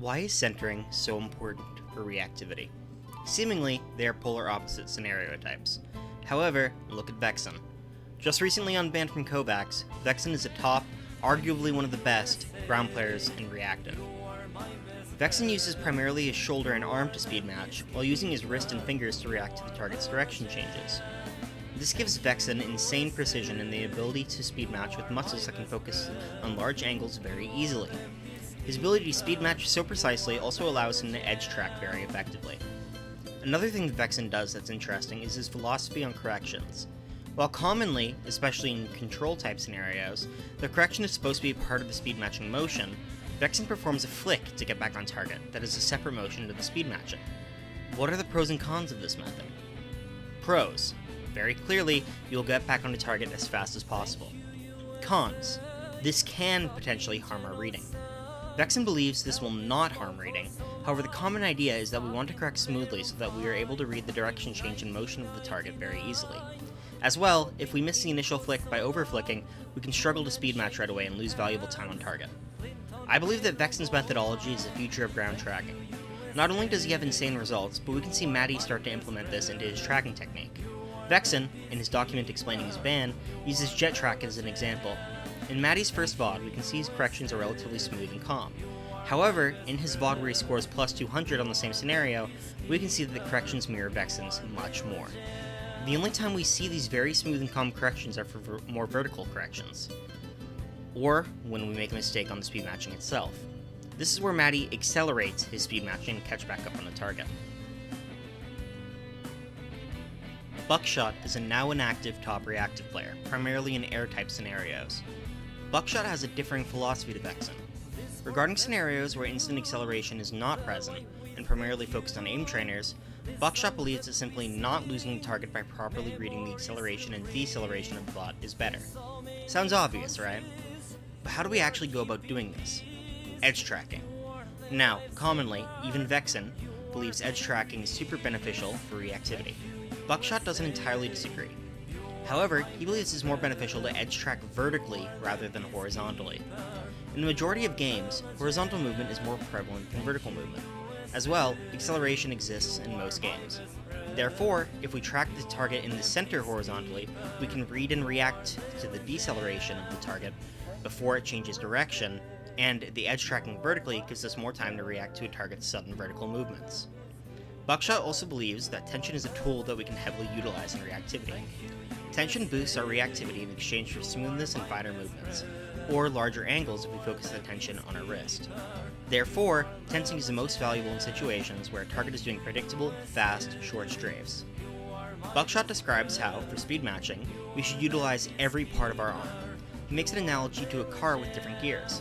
Why is centering so important for reactivity? Seemingly, they are polar opposite scenario types. However, look at Vexen. Just recently unbanned from Kovacs, Vexen is a top, arguably one of the best, ground players in Reactive. Vexen uses primarily his shoulder and arm to speed match, while using his wrist and fingers to react to the target's direction changes. This gives Vexen insane precision and the ability to speed match with muscles that can focus on large angles very easily. His ability to speed match so precisely also allows him to edge track very effectively. Another thing that Vexen does that's interesting is his philosophy on corrections. While commonly, especially in control-type scenarios, the correction is supposed to be part of the speed matching motion, Vexen performs a flick to get back on target that is a separate motion to the speed matching. What are the pros and cons of this method? Pros. Very clearly, you'll get back on the target as fast as possible. Cons. This can potentially harm our reading. Vexen believes this will not harm reading, however the common idea is that we want to correct smoothly so that we are able to read the direction change and motion of the target very easily. As well, if we miss the initial flick by over-flicking, we can struggle to speed match right away and lose valuable time on target. I believe that Vexen's methodology is the future of ground tracking. Not only does he have insane results, but we can see Matty start to implement this into his tracking technique. Vexen, in his document explaining his ban, uses jet track as an example. In Matty's first VOD, we can see his corrections are relatively smooth and calm. However, in his VOD where he scores plus 200 on the same scenario, we can see that the corrections mirror Vexen's much more. The only time we see these very smooth and calm corrections are for more vertical corrections, or when we make a mistake on the speed matching itself. This is where Matty accelerates his speed matching and catch back up on the target. Buckshot is a now inactive top reactive player, primarily in air-type scenarios. Buckshot has a differing philosophy to Vexen. Regarding scenarios where instant acceleration is not present, and primarily focused on aim trainers, Buckshot believes that simply not losing the target by properly reading the acceleration and deceleration of the bot is better. Sounds obvious, right? But how do we actually go about doing this? Edge tracking. Now, commonly, even Vexen believes edge tracking is super beneficial for reactivity. Buckshot doesn't entirely disagree. However, he believes it's more beneficial to edge track vertically rather than horizontally. In the majority of games, horizontal movement is more prevalent than vertical movement. As well, acceleration exists in most games. Therefore, if we track the target in the center horizontally, we can read and react to the deceleration of the target before it changes direction, and the edge tracking vertically gives us more time to react to a target's sudden vertical movements. Buckshot also believes that tension is a tool that we can heavily utilize in reactivity. Tension boosts our reactivity in exchange for smoothness and finer movements, or larger angles if we focus the tension on our wrist. Therefore, tensing is the most valuable in situations where a target is doing predictable, fast, short strafes. Buckshot describes how, for speed matching, we should utilize every part of our arm. He makes an analogy to a car with different gears.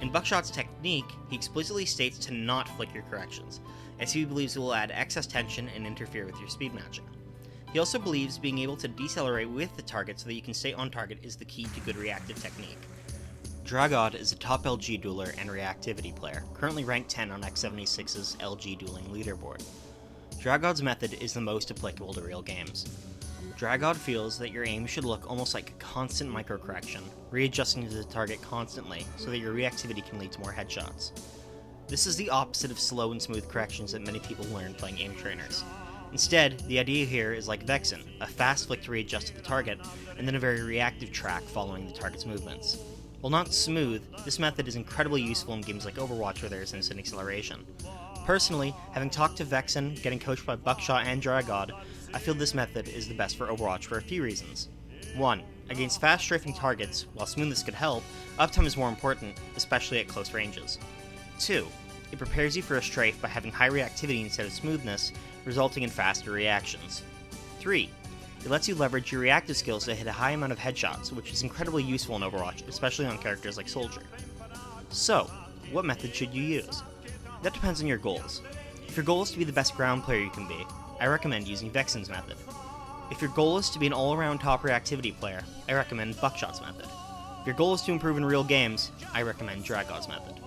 In Buckshot's technique, he explicitly states to not flick your corrections, as he believes it will add excess tension and interfere with your speed matching. He also believes being able to decelerate with the target so that you can stay on target is the key to good reactive technique. Dragod is a top LG dueler and reactivity player, currently ranked 10 on X76's LG dueling leaderboard. Dragod's method is the most applicable to real games. Dragod feels that your aim should look almost like a constant micro-correction, readjusting to the target constantly so that your reactivity can lead to more headshots. This is the opposite of slow and smooth corrections that many people learn playing aim trainers. Instead, the idea here is like Vexen, a fast flick to readjust to the target, and then a very reactive track following the target's movements. While not smooth, this method is incredibly useful in games like Overwatch where there is instant acceleration. Personally, having talked to Vexen, getting coached by Buckshot and Dragod, I feel this method is the best for Overwatch for a few reasons. 1. Against fast strafing targets, while smoothness could help, uptime is more important, especially at close ranges. 2. It prepares you for a strafe by having high reactivity instead of smoothness, resulting in faster reactions. 3. It lets you leverage your reactive skills to hit a high amount of headshots, which is incredibly useful in Overwatch, especially on characters like Soldier. So, what method should you use? That depends on your goals. If your goal is to be the best ground player you can be, I recommend using Vexen's method. If your goal is to be an all-around top reactivity player, I recommend Buckshot's method. If your goal is to improve in real games, I recommend Dragod's method.